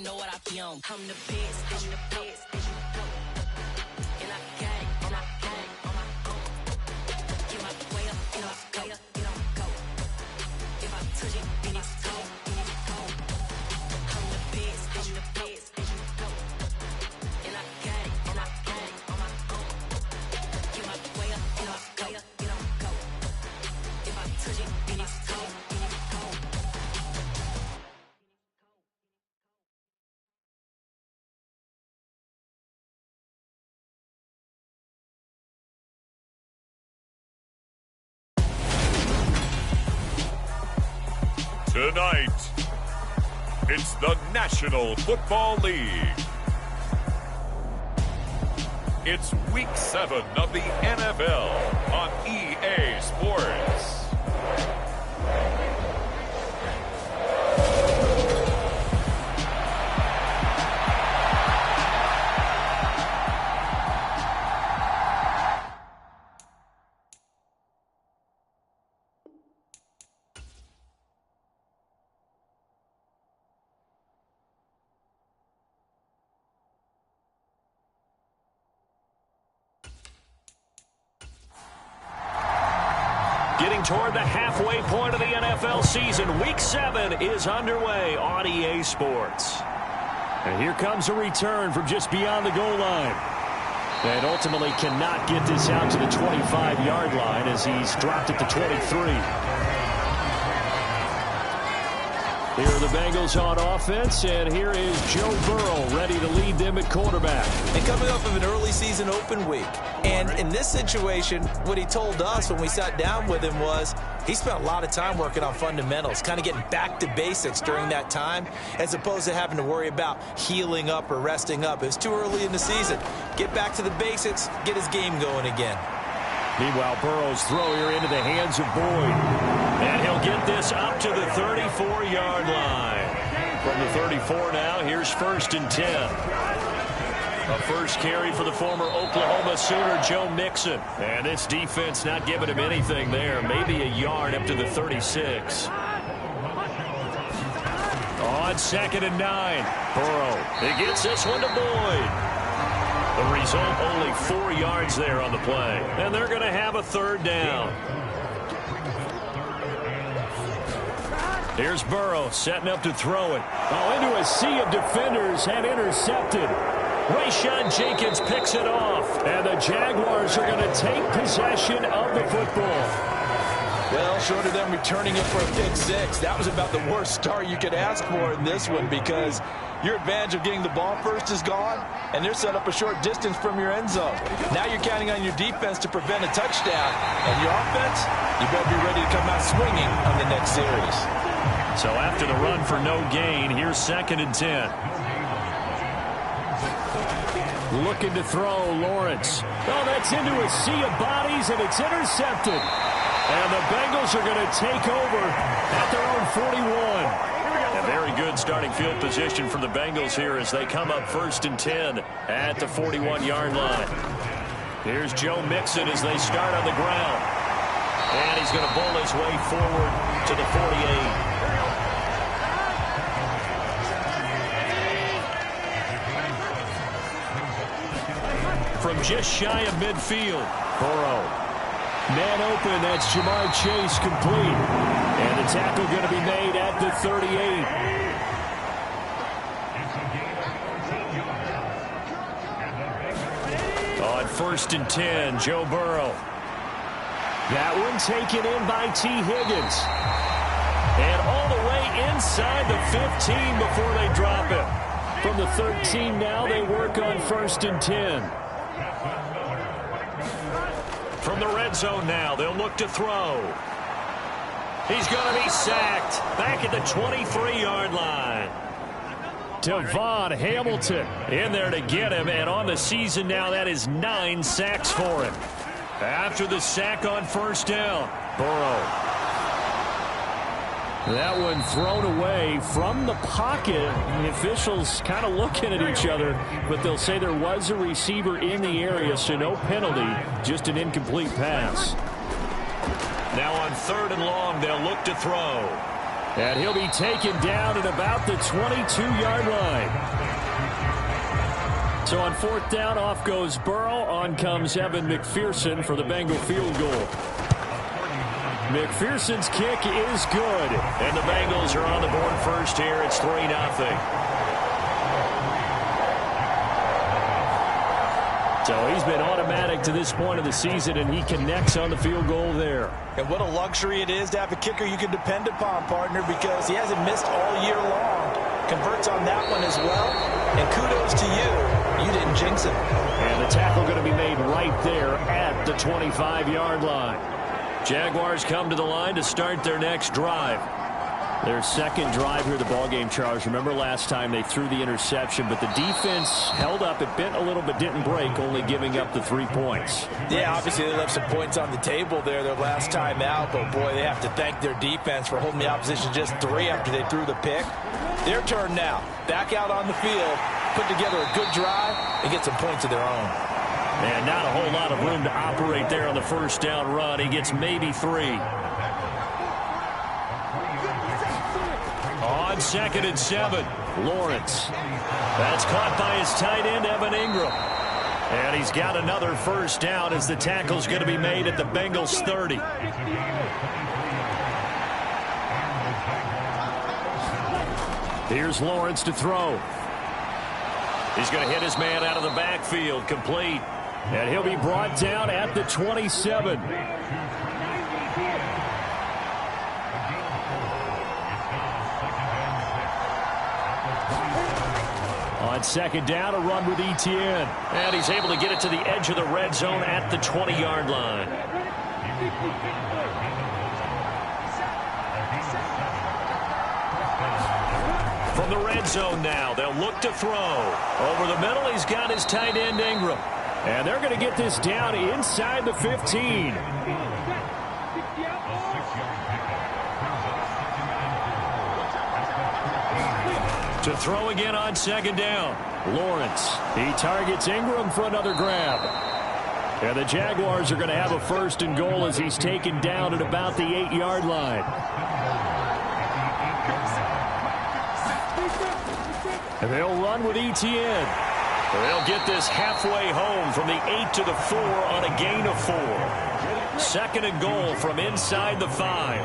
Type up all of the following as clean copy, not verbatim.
and know what I be on. I'm the best, I'm the best, and I got it, and I got it on my own. Get my way up, get on go, get on go. If I touch it, then it's cold, then it's cold. I'm the best, I'm the best, and I got it, and I got it on my own. Get my way up, get on go, get on go. If I touch it, then it's cold, then it's cold. Tonight, it's the National Football League. It's Week 7 of the NFL on EA Sports. Getting toward the halfway point of the NFL season. Week 7 is underway on EA Sports. And here comes a return from just beyond the goal line. And ultimately cannot get this out to the 25-yard line as he's dropped it to 23. Here are the Bengals on offense, and here is Joe Burrow ready to lead them at quarterback. And coming off of an early season open week. And in this situation, what he told us when we sat down with him was he spent a lot of time working on fundamentals, kind of getting back to basics during that time, as opposed to having to worry about healing up or resting up. It was too early in the season. Get back to the basics, get his game going again. Meanwhile, Burrow's throw here into the hands of Boyd. And he'll get this up to the 34-yard line. From the 34 now, here's 1st and 10. A first carry for the former Oklahoma Sooner, Joe Mixon. And this defense not giving him anything there. Maybe a yard up to the 36. On 2nd and 9. Burrow. He gets this one to Boyd. The result, only 4 yards there on the play. And they're going to have a 3rd down. Here's Burrow setting up to throw it. Oh, into a sea of defenders and intercepted. Rayshawn Jenkins picks it off. And the Jaguars are going to take possession of the football. Well, short of them returning it for a pick 6, that was about the worst start you could ask for in this one, because your advantage of getting the ball first is gone, and they're set up a short distance from your end zone. Now you're counting on your defense to prevent a touchdown, and your offense, you better be ready to come out swinging on the next series. So after the run for no gain, here's 2nd and 10. Looking to throw, Lawrence. Oh, that's into a sea of bodies, and it's intercepted. And the Bengals are going to take over at their own 41. A very good starting field position for the Bengals here as they come up 1st and 10 at the 41-yard line. Here's Joe Mixon as they start on the ground. And he's going to bowl his way forward to the 48. From just shy of midfield, Burrow. Man open, that's Jamar Chase complete. And the tackle going to be made at the 38. On 1st and 10, Joe Burrow. That one taken in by T. Higgins. And all the way inside the 15 before they drop it. From the 13 now, they work on 1st and 10. From the red zone now, they'll look to throw. He's going to be sacked back at the 23-yard line. Devon Hamilton in there to get him, and on the season now, that is 9 sacks for him. After the sack on 1st down, Burrow. That one thrown away from the pocket. The officials kind of looking at each other, but they'll say there was a receiver in the area, so no penalty, just an incomplete pass. Now on 3rd and long, they'll look to throw. And he'll be taken down at about the 22-yard line. So on 4th down, off goes Burrow. On comes Evan McPherson for the Bengal field goal. McPherson's kick is good. And the Bengals are on the board first here. It's 3-0. So he's been automatic to this point of the season, and he connects on the field goal there. And what a luxury it is to have a kicker you can depend upon, partner, because he hasn't missed all year long. Converts on that one as well. And kudos to you. You didn't jinx him. And the tackle going to be made right there at the 25-yard line. Jaguars come to the line to start their next drive. Their second drive here of the ballgame, Charles. Remember last time they threw the interception, but the defense held up. It bent a little but didn't break, only giving up the 3 points. Yeah, obviously they left some points on the table there their last time out, but boy, they have to thank their defense for holding the opposition just 3 after they threw the pick. Their turn now. Back out on the field, put together a good drive, and get some points of their own. And not a whole lot of room to operate there on the first down run. He gets maybe 3. On 2nd and 7, Lawrence. That's caught by his tight end, Evan Ingram. And he's got another first down as the tackle's going to be made at the Bengals 30. Here's Lawrence to throw. He's going to hit his man out of the backfield, complete. And he'll be brought down at the 27. On 2nd down, a run with Etienne. And he's able to get it to the edge of the red zone at the 20-yard line. From the red zone now, they'll look to throw. Over the middle, he's got his tight end, Ingram. And they're going to get this down inside the 15. To throw again on 2nd down. Lawrence. He targets Ingram for another grab. And the Jaguars are going to have a 1st and goal as he's taken down at about the 8-yard line. And they'll run with Etienne. They'll get this halfway home from the 8 to the 4 on a gain of 4. 2nd and goal from inside the 5.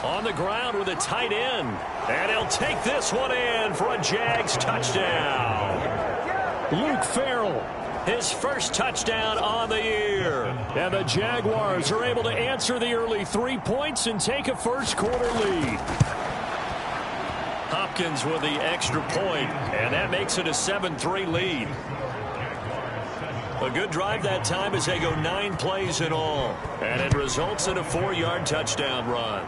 On the ground with a tight end. And he'll take this one in for a Jags touchdown. Luke Farrell. His first touchdown on the year. And the Jaguars are able to answer the early 3 points and take a first-quarter lead. Hopkins with the extra point, and that makes it a 7-3 lead. A good drive that time as they go 9 plays in all. And it results in a 4-yard touchdown run.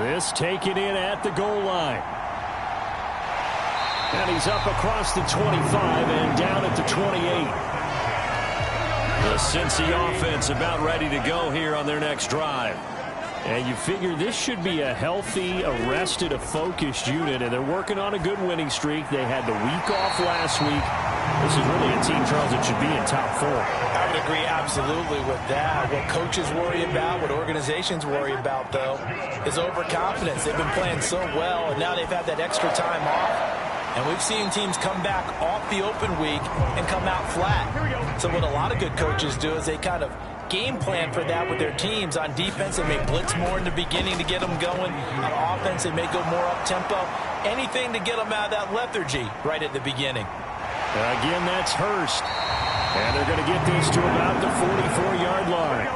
This taken in at the goal line. And he's up across the 25 and down at the 28. The Cincy offense about ready to go here on their next drive. And you figure this should be a healthy, a rested, a focused unit, and they're working on a good winning streak. They had the week off last week. This is really a team, Charles, that should be in top 4. I would agree absolutely with that. What coaches worry about, what organizations worry about, though, is overconfidence. They've been playing so well, and now they've had that extra time off. And we've seen teams come back off the open week and come out flat. So what a lot of good coaches do is they kind of game plan for that with their teams. On defense, they may blitz more in the beginning to get them going. On offense, they may go more up-tempo. Anything to get them out of that lethargy right at the beginning. Again, that's Hurst. And they're going to get this to about the 44-yard line.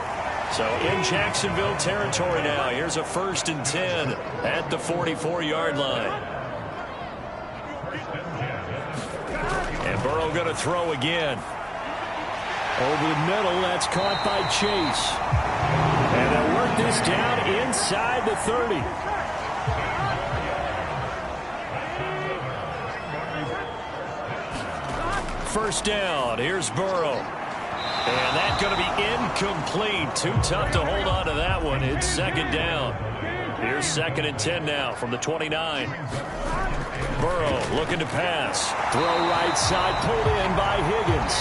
So in Jacksonville territory now. Here's a 1st and 10 at the 44-yard line. And Burrow going to throw again. Over the middle, that's caught by Chase. And they'll work this down inside the 30. First down, here's Burrow. And that's going to be incomplete. Too tough to hold on to that one. It's 2nd down. Here's 2nd and 10 now from the 29. Burrow looking to pass. Throw right side, pulled in by Higgins.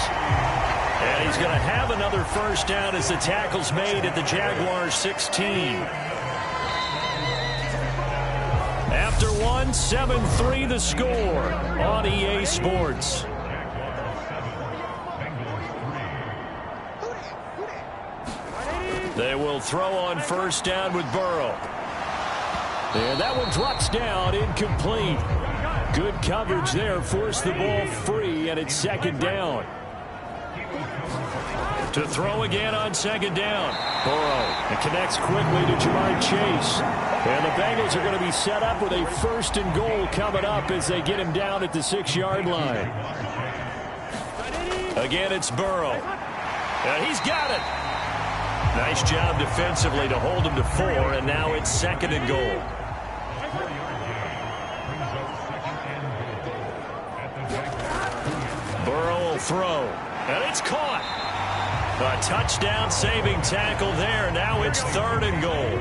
And he's going to have another first down as the tackle's made at the Jaguars 16. After one, 7-3 the score on EA Sports. They will throw on first down with Burrow. And that one drops down, incomplete. Good coverage there, forced the ball free, and it's second down. To throw again on second down. Burrow, and connects quickly to Jamar Chase. And the Bengals are going to be set up with a first and goal coming up as they get him down at the 6-yard line. Again, it's Burrow. And he's got it. Nice job defensively to hold him to 4, and now it's second and goal. Burrow will throw, and it's caught. A touchdown-saving tackle there. Now it's third and goal.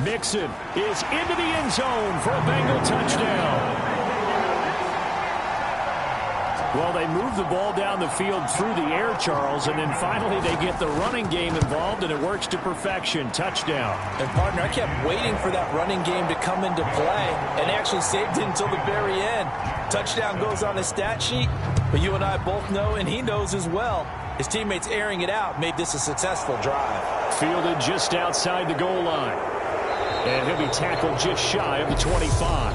Mixon is into the end zone for a Bengal touchdown. Well, they move the ball down the field through the air, Charles, and then finally they get the running game involved, and it works to perfection. Touchdown. And, partner, I kept waiting for that running game to come into play, and actually saved it until the very end. Touchdown goes on his stat sheet, but you and I both know, and he knows as well, his teammates airing it out made this a successful drive. Fielded just outside the goal line. And he'll be tackled just shy of the 25.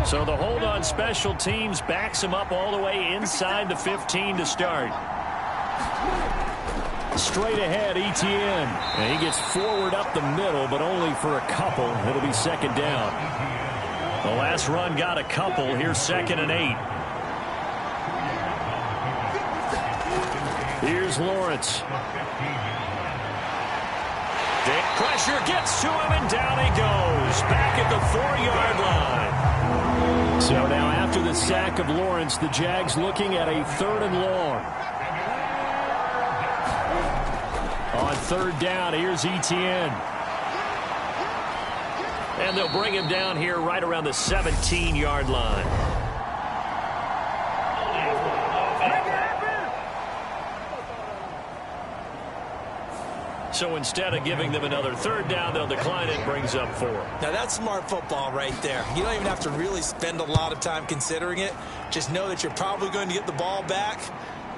So the hold on special teams backs him up all the way inside the 15 to start. Straight ahead, Etienne. And he gets forward up the middle, but only for a couple. It'll be second down. The last run got a couple. Here's 2nd and 8. Here's Lawrence. Big pressure gets to him, and down he goes. Back at the 4-yard line. So now after the sack of Lawrence, the Jags looking at a 3rd and long. On 3rd down, here's Etienne. And they'll bring him down here right around the 17-yard line. So instead of giving them another 3rd down, they'll decline it. Brings up 4. Now, that's smart football right there. You don't even have to really spend a lot of time considering it. Just know that you're probably going to get the ball back.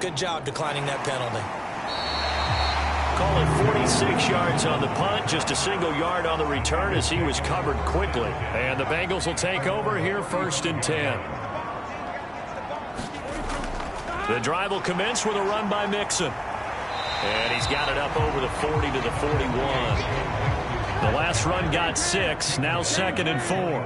Good job declining that penalty. Call it 46 yards on the punt, just a single yard on the return as he was covered quickly. And the Bengals will take over here, 1st and 10. The drive will commence with a run by Mixon. And he's got it up over the 40 to the 41. The last run got 6. Now 2nd and 4.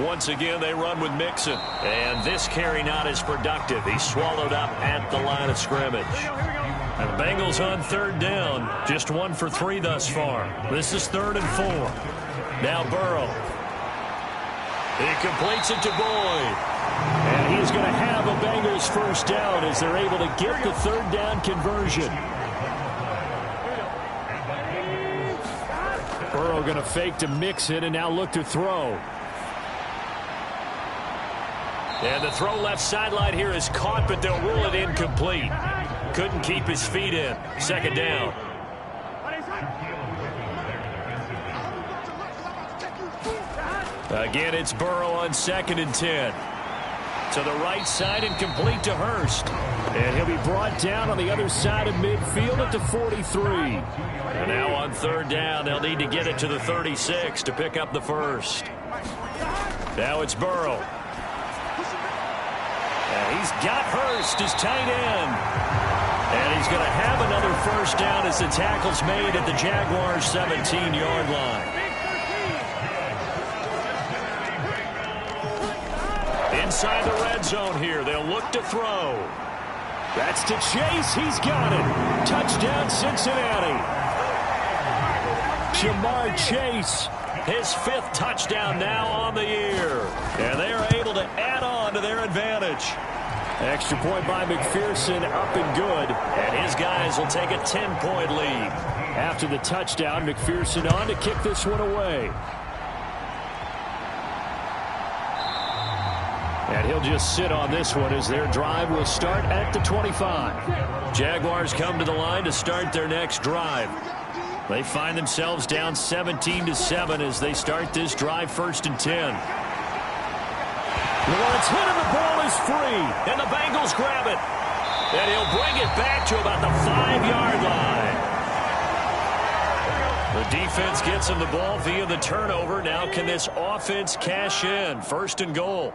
Once again, they run with Mixon. And this carry not as productive. He's swallowed up at the line of scrimmage. And the Bengals on 3rd down. Just 1 for 3 thus far. This is 3rd and 4. Now Burrow. He completes it to Boyd. And he's going to have a Bengals first down as they're able to get the 3rd down conversion. Burrow going to fake to Mixon and now look to throw. And the throw left sideline here is caught, but they'll rule it incomplete. Couldn't keep his feet in. 2nd down. Again, it's Burrow on 2nd and 10. To the right side and complete to Hurst. And he'll be brought down on the other side of midfield at the 43. And now on 3rd down, they'll need to get it to the 36 to pick up the first. Now it's Burrow. And he's got Hurst, his tight end. And he's going to have another first down as the tackle's made at the Jaguars' 17-yard line. Inside the red zone here. They'll look to throw. That's to Chase. He's got it. Touchdown, Cincinnati. Jamar Chase, his 5th touchdown now on the year. And they are able to add on to their advantage. Extra point by McPherson, up and good. And his guys will take a 10-point lead. After the touchdown, McPherson on to kick this one away. And he'll just sit on this one as their drive will start at the 25. Jaguars come to the line to start their next drive. They find themselves down 17-7 as they start this drive, 1st and 10. Lawrence hit and the ball is free. And the Bengals grab it. And he'll bring it back to about the 5-yard line. The defense gets him the ball via the turnover. Now can this offense cash in? 1st and goal.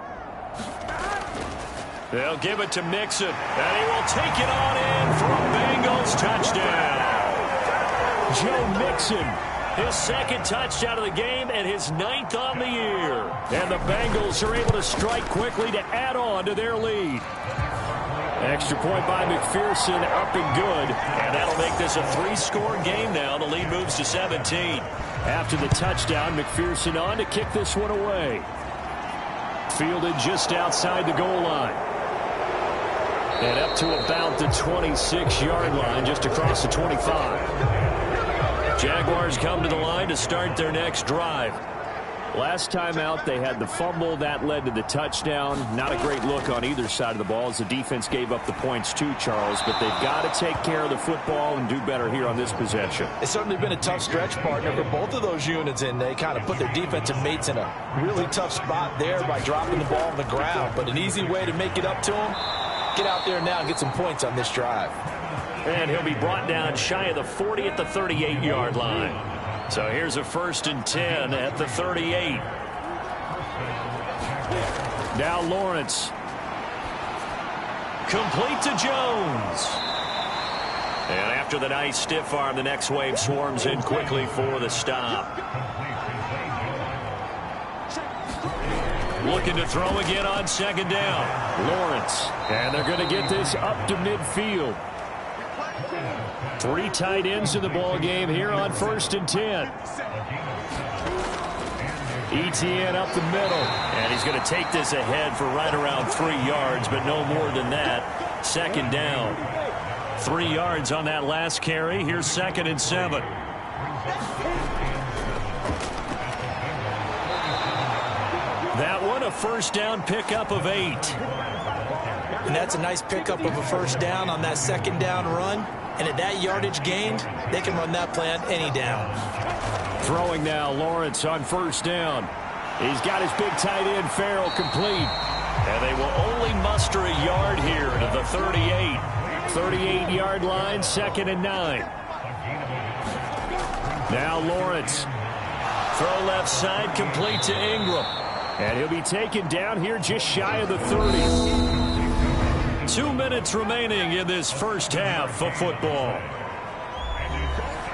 They'll give it to Mixon. And he will take it on in for a Bengals touchdown. Joe Mixon, his 2nd touchdown of the game and his 9th on the year. And the Bengals are able to strike quickly to add on to their lead. Extra point by McPherson, up and good. And that'll make this a 3-score game now. The lead moves to 17. After the touchdown, McPherson on to kick this one away. Fielded just outside the goal line. And up to about the 26-yard line, just across the 25. Jaguars come to the line to start their next drive. Last time out, they had the fumble. That led to the touchdown. Not a great look on either side of the ball as the defense gave up the points too, Charles. But they've got to take care of the football and do better here on this possession. It's certainly been a tough stretch, partner, for both of those units, and they kind of put their defensive mates in a really tough spot there by dropping the ball on the ground. But an easy way to make it up to them, get out there now and get some points on this drive. And he'll be brought down shy of the 40 at the 38-yard line. So here's a 1st and 10 at the 38. Now Lawrence. Complete to Jones. And after the nice stiff arm, the next wave swarms in quickly for the stop. Looking to throw again on 2nd down. Lawrence. And they're going to get this up to midfield. 3 tight ends in the ball game here on 1st and 10. Etienne up the middle. And he's going to take this ahead for right around 3 yards, but no more than that. 2nd down. 3 yards on that last carry. Here's 2nd and 7. That one a 1st down pickup of 8. And that's a nice pickup of a 1st down on that 2nd down run. And at that yardage gained, they can run that play on any down. Throwing now, Lawrence on 1st down. He's got his big tight end, Farrell, complete. And they will only muster a yard here to the 38. 38-yard line, 2nd and 9. Now Lawrence. Throw left side, complete to Ingram. And he'll be taken down here just shy of the 30. 2 minutes remaining in this 1st half of football.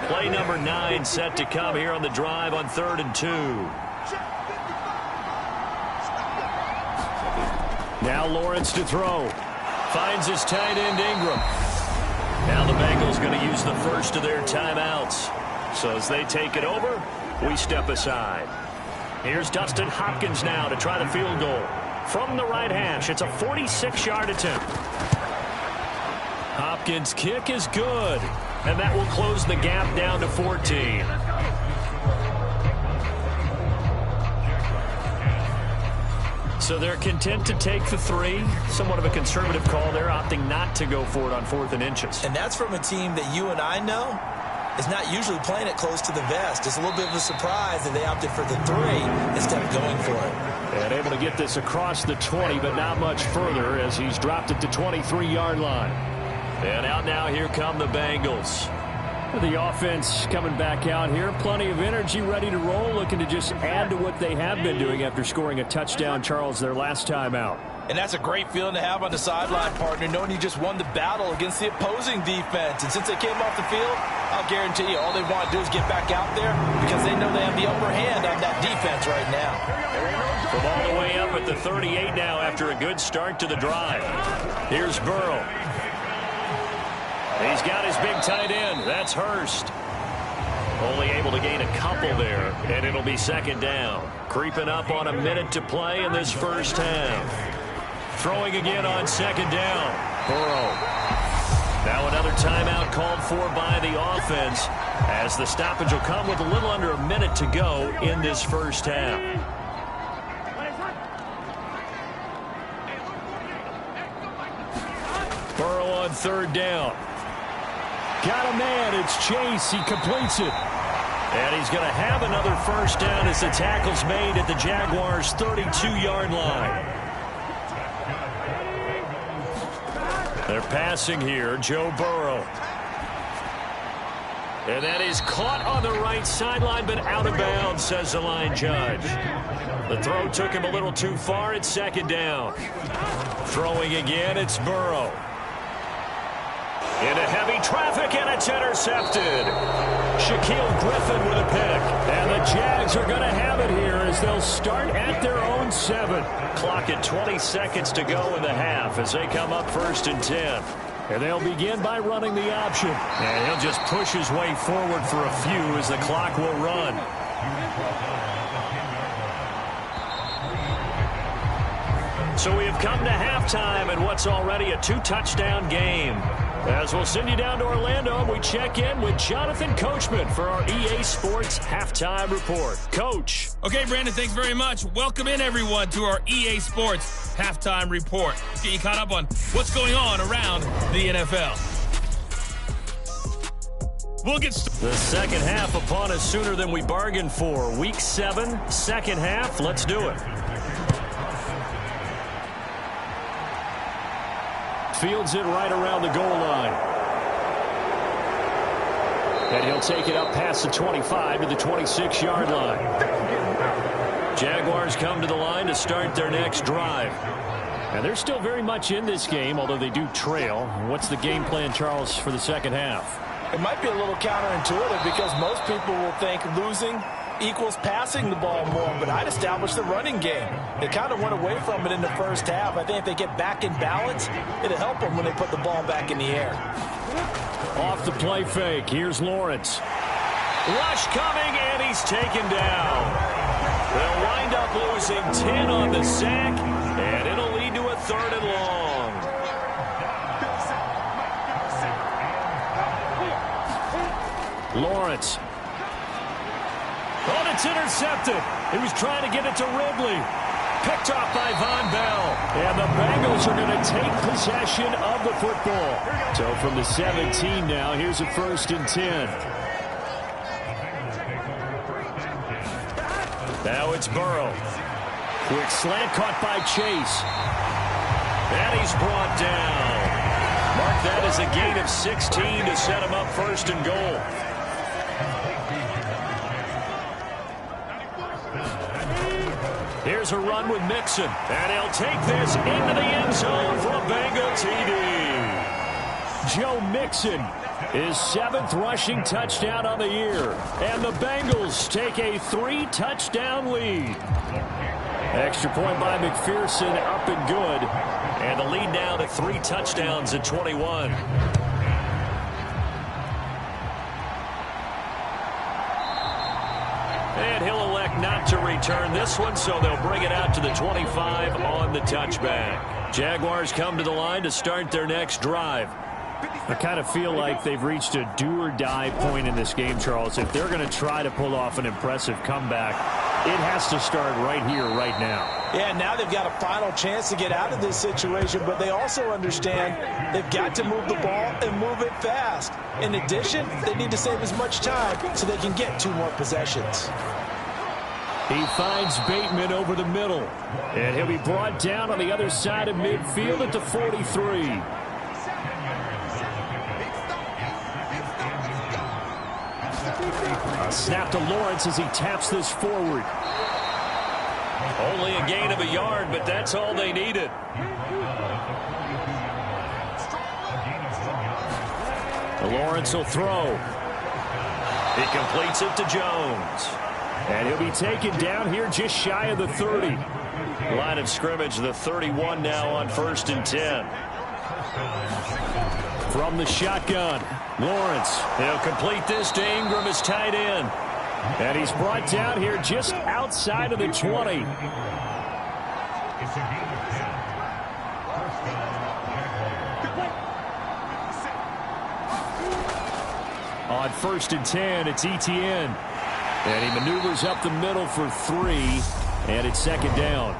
Play number 9 set to come here on the drive on 3rd and 2. Now Lawrence to throw. Finds his tight end Ingram. Now the Bengals going to use the first of their timeouts. So as they take it over, we step aside. Here's Dustin Hopkins now to try the field goal. From the right hash, it's a 46-yard attempt. Hopkins' kick is good, and that will close the gap down to 14. So they're content to take the 3. Somewhat of a conservative call. They're opting not to go for it on 4th and inches. And that's from a team that you and I know is not usually playing it close to the vest. It's a little bit of a surprise that they opted for the 3 instead of going for it. And able to get this across the 20, but not much further as he's dropped it to 23-yard line. And out now, here come the Bengals. The offense coming back out here. Plenty of energy, ready to roll, looking to just add to what they have been doing after scoring a touchdown, Charles, their last time out. And that's a great feeling to have on the sideline, partner, knowing you just won the battle against the opposing defense. And since they came off the field, I'll guarantee you all they want to do is get back out there because they know they have the upper hand on that defense right now. From all the way up at the 38 now after a good start to the drive. Here's Burrow. He's got his big tight end. That's Hurst. Only able to gain a couple there, and it'll be 2nd down. Creeping up on a minute to play in this first half. Throwing again on second down. Burrow. Now another timeout called for by the offense, as the stoppage will come with a little under a minute to go in this first half. Burrow on third down. Got a man. It's Chase. He completes it. And he's going to have another first down as the tackle's made at the Jaguars' 32-yard line. They're passing here, Joe Burrow. And that is caught on the right sideline, but out of bounds, says the line judge. The throw took him a little too far. It's second down. Throwing again, it's Burrow. Into heavy traffic, and it's intercepted. Shaquille Griffin with a pick. And the Jags are going to have it here as they'll start at their own 7. Clock at 20 seconds to go in the half as they come up 1st and 10. And they'll begin by running the option. And he'll just push his way forward for a few as the clock will run. So we have come to halftime in what's already a 2-touchdown game. As we'll send you down to Orlando, and we check in with Jonathan Coachman for our EA Sports Halftime Report. Coach. Okay, Brandon, thanks very much. Welcome in, everyone, to our EA Sports Halftime Report. Let's get you caught up on what's going on around the NFL. We'll get started. The second half upon us sooner than we bargained for. Week 7, second half. Let's do it. Fields it right around the goal line. And he'll take it up past the 25 to the 26-yard line. Jaguars come to the line to start their next drive. And they're still very much in this game, although they do trail. What's the game plan, Charles, for the second half? It might be a little counterintuitive because most people will think losing equals passing the ball more, but I'd establish the running game. They kind of went away from it in the first half. I think if they get back in balance, it'll help them when they put the ball back in the air. Off the play fake, here's Lawrence. Rush coming, and he's taken down. They'll wind up losing 10 on the sack, and it'll lead to a 3rd and long. Lawrence. Oh, it's intercepted. He was trying to get it to Ridley. Picked off by Von Bell. And the Bengals are going to take possession of the football. So from the 17 now, here's a 1st and 10. Now it's Burrow. Quick slant caught by Chase. And he's brought down. Mark that as a gain of 16 to set him up 1st and goal. Here's a run with Mixon. And he'll take this into the end zone for a Bengal TD. Joe Mixon, his 7th rushing touchdown on the year. And the Bengals take a 3-touchdown lead. Extra point by McPherson, up and good. And the lead now to 3 touchdowns at 21. And he'll elect not to return this one, so they'll bring it out to the 25 on the touchback. Jaguars come to the line to start their next drive. I kind of feel like they've reached a do-or-die point in this game, Charles. If they're going to try to pull off an impressive comeback, it has to start right here, right now. Yeah, now they've got a final chance to get out of this situation, but they also understand they've got to move the ball and move it fast. In addition, they need to save as much time so they can get 2 more possessions. He finds Bateman over the middle, and he'll be brought down on the other side of midfield at the 43. A snap to Lawrence as he taps this forward. Only a gain of a yard, but that's all they needed. Lawrence will throw. He completes it to Jones. And he'll be taken down here just shy of the 30. Line of scrimmage, the 31 now on 1st and 10. From the shotgun, Lawrence. He'll complete this to Ingram as tight end. And he's brought down here just outside of the 20. On 1st and 10, it's Etienne. And he maneuvers up the middle for 3, and it's 2nd down.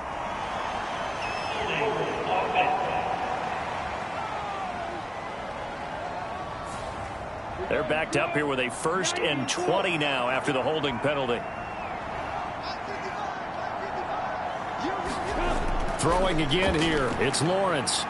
They're backed up here with a 1st and 20 now after the holding penalty. Throwing again here, it's Lawrence.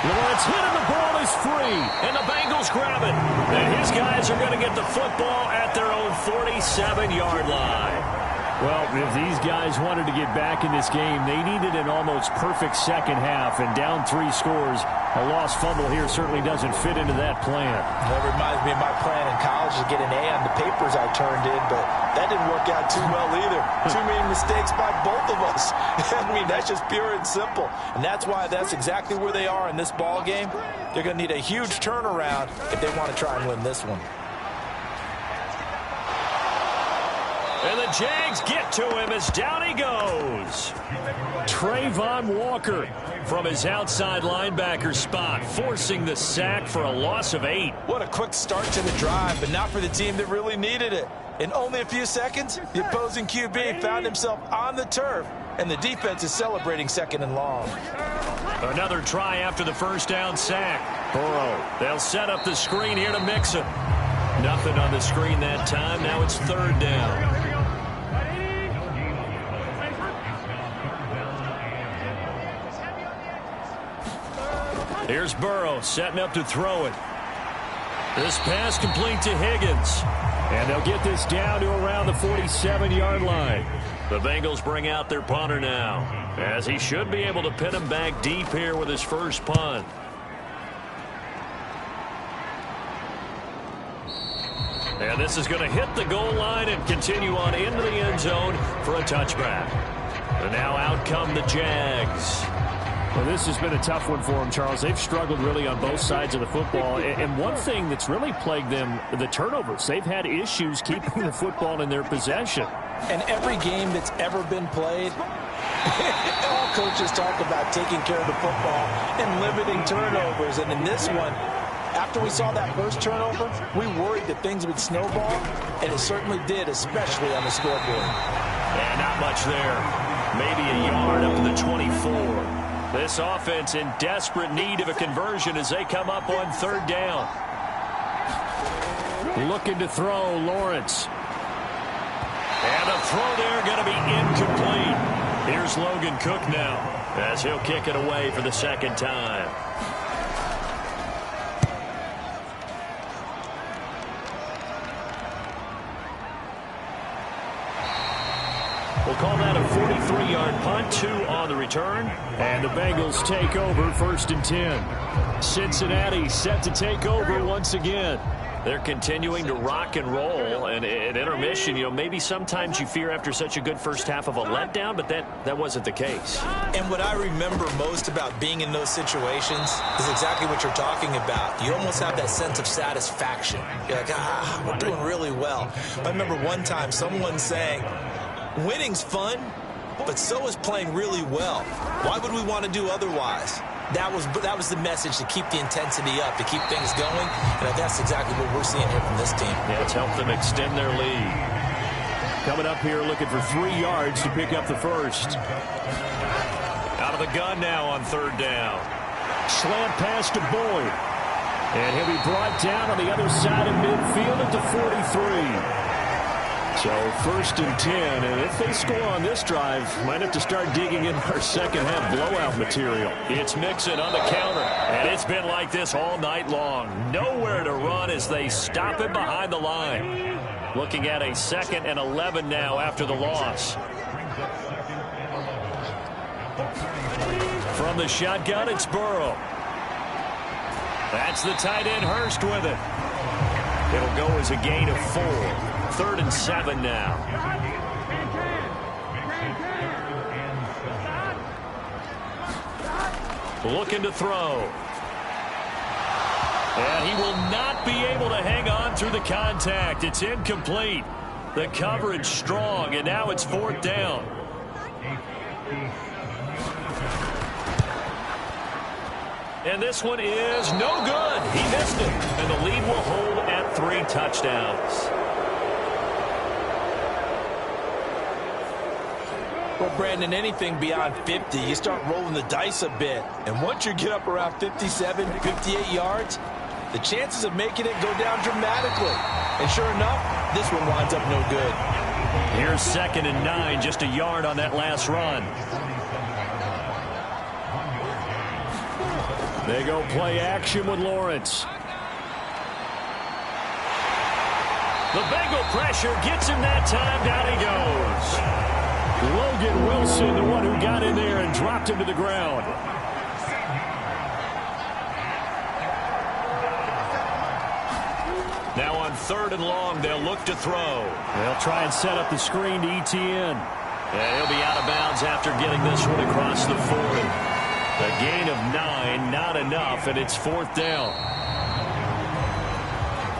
Lawrence hit and the ball is free, and the Bengals grab it. And his guys are going to get the football at their own 47-yard line. Well, if these guys wanted to get back in this game, they needed an almost perfect second half, and down 3 scores. A lost fumble here certainly doesn't fit into that plan. That reminds me of my plan in college to get an A on the papers I turned in, but that didn't work out too well either. Too many mistakes by both of us. I mean, that's just pure and simple. And that's why that's exactly where they are in this ball game. They're going to need a huge turnaround if they want to try and win this one. And the Jags get to him as down he goes. Trayvon Walker from his outside linebacker spot, forcing the sack for a loss of 8. What a quick start to the drive, but not for the team that really needed it. In only a few seconds, the opposing QB found himself on the turf, and the defense is celebrating 2nd and long. Another try after the 1st down sack. Burrow, they'll set up the screen here to Mixon. Nothing on the screen that time. Now it's 3rd down. Here's Burrow setting up to throw it. This pass complete to Higgins. And they'll get this down to around the 47-yard line. The Bengals bring out their punter now, as he should be able to pin him back deep here with his first punt. And this is going to hit the goal line and continue on into the end zone for a touchback. And now out come the Jags. Well, this has been a tough one for them, Charles. They've struggled really on both sides of the football. And one thing that's really plagued them, the turnovers. They've had issues keeping the football in their possession. And every game that's ever been played, all coaches talk about taking care of the football and limiting turnovers. And in this one, after we saw that first turnover, we worried that things would snowball, and it certainly did, especially on the scoreboard. And not much there. Maybe a yard up to the 24. This offense in desperate need of a conversion as they come up on 3rd down. Looking to throw, Lawrence. And the throw there going to be incomplete. Here's Logan Cook now as he'll kick it away for the 2nd time. We'll call that a 43-yard punt, 2 on the return. And the Bengals take over 1st and 10. Cincinnati set to take over once again. They're continuing to rock and roll, and at intermission, you know, maybe sometimes you fear after such a good first half of a letdown, but that wasn't the case. And what I remember most about being in those situations is exactly what you're talking about. You almost have that sense of satisfaction. You're like, we're doing really well. I remember one time someone saying, winning's fun, but so is playing really well. Why would we want to do otherwise? That was the message, to keep the intensity up, to keep things going, and that's exactly what we're seeing here from this team. Yeah, it's helped them extend their lead. Coming up here looking for 3 yards to pick up the first. Out of the gun now on 3rd down. Slant pass to Boyd. And he'll be brought down on the other side of midfield at the 43. So 1st and 10, and if they score on this drive, might have to start digging in our second half blowout material. It's Mixon on the counter, and it's been like this all night long. Nowhere to run as they stop him behind the line. Looking at a 2nd and 11 now after the loss. From the shotgun, it's Burrow. That's the tight end Hurst with it. It'll go as a gain of 4. 3rd and 7 now. Looking to throw. And he will not be able to hang on through the contact. It's incomplete. The coverage strong, and now it's 4th down. And this one is no good. He missed it. And the lead will hold at 3 touchdowns. Well, Brandon, anything beyond 50, you start rolling the dice a bit. And once you get up around 57, 58 yards, the chances of making it go down dramatically. And sure enough, this one winds up no good. Here's 2nd and 9, just a yard on that last run. They go play action with Lawrence. The Bengal pressure gets him that time. Down he goes. Logan Wilson, the one who got in there and dropped him to the ground. Now on 3rd and long, they'll look to throw. They'll try and set up the screen to ETN. Yeah, he'll be out of bounds after getting this one across the 40. A gain of 9, not enough, and it's 4th down.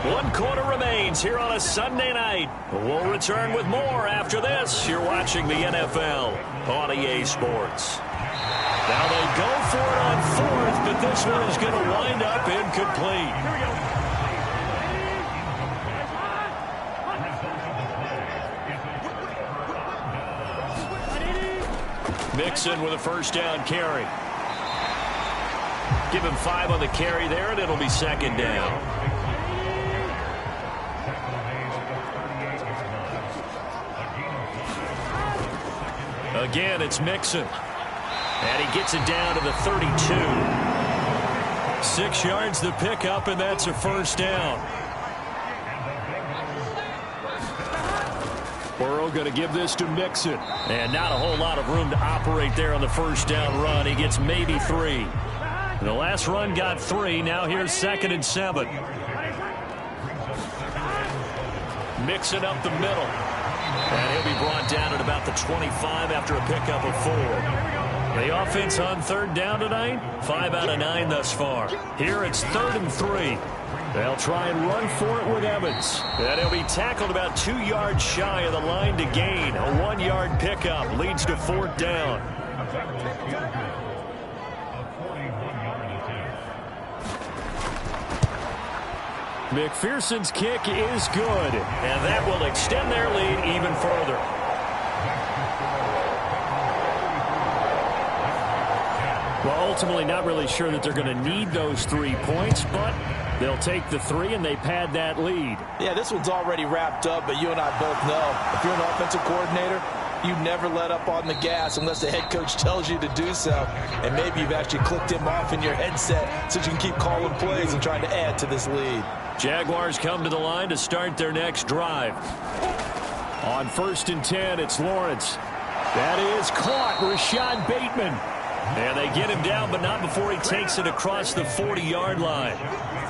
1 quarter remains here on a Sunday night. We'll return with more after this. You're watching the NFL on EA Sports. Now they go for it on 4th, but this one is going to wind up incomplete. Mixon with a 1st down carry. Give him 5 on the carry there, and it'll be 2nd down. Again, it's Mixon. And he gets it down to the 32. 6 yards the pickup, and that's a 1st down. Burrow going to give this to Mixon. And not a whole lot of room to operate there on the 1st down run. He gets maybe 3. The last run got 3. Now here's 2nd and 7. Mixon up the middle. And he'll be brought down at about the 25 after a pickup of 4. The offense on 3rd down tonight, 5 out of 9 thus far. Here it's 3rd and 3. They'll try and run for it with Evans. And he'll be tackled about 2 yards shy of the line to gain. A 1-yard pickup leads to 4th down. McPherson's kick is good. And that will extend their lead even further. Well, ultimately not really sure that they're going to need those 3 points, but they'll take the 3 and they pad that lead. Yeah, this one's already wrapped up, but you and I both know if you're an offensive coordinator, you never let up on the gas unless the head coach tells you to do so. And maybe you've actually clicked him off in your headset so you can keep calling plays and trying to add to this lead. Jaguars come to the line to start their next drive. On 1st and 10, it's Lawrence. That is caught. Rashad Bateman. And they get him down, but not before he takes it across the 40-yard line.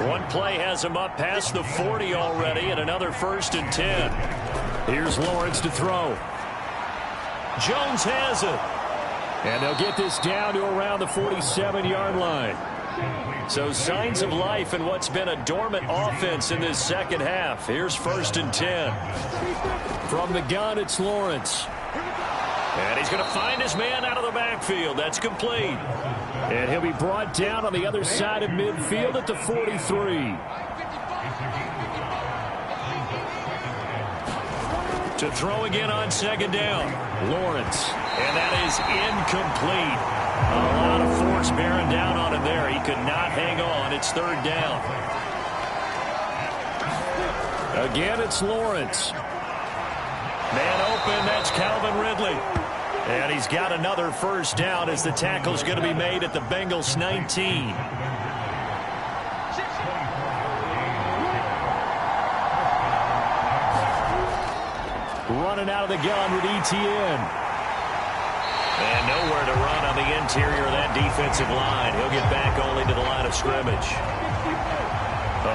One play has him up past the 40 already, and another 1st and 10. Here's Lawrence to throw. Jones has it. And they'll get this down to around the 47-yard line. So signs of life in what's been a dormant offense in this 2nd half. Here's 1st and 10. From the gun, it's Lawrence. And he's going to find his man out of the backfield. That's complete. And he'll be brought down on the other side of midfield at the 43. To throw again on 2nd down. Lawrence. And that is incomplete. A lot of force bearing down on him there. He could not hang on. It's 3rd down. Again, it's Lawrence. Man open, that's Calvin Ridley. And he's got another 1st down as the tackle's going to be made at the Bengals 19. Running out of the gun with ETN. And nowhere to run on the interior of that defensive line. He'll get back only to the line of scrimmage.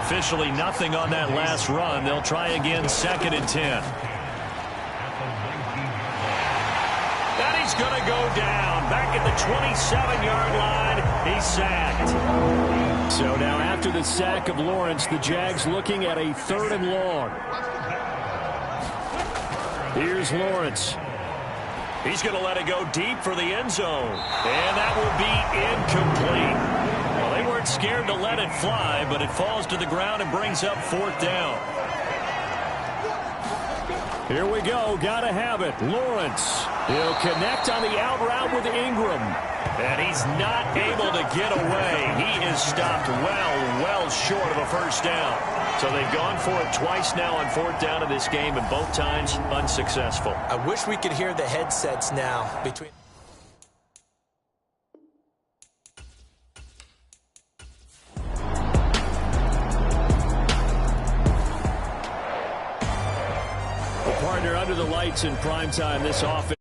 Officially nothing on that last run. They'll try again 2nd and 10. And he's going to go down. Back at the 27-yard line. He's sacked. So now after the sack of Lawrence, the Jags looking at a 3rd and long. Here's Lawrence. He's going to let it go deep for the end zone. And that will be incomplete. Well, they weren't weren't scared to let it fly, but it falls to the ground and brings up 4th down. Here we go. Got to have it. Lawrence. He'll connect on the out route with Ingram. And he's not able to get away. He is stopped well short of a 1st down. So they've gone for it twice now on 4th down in this game, and both times unsuccessful. I wish we could hear the headsets now between. A partner under the lights in primetime this offense.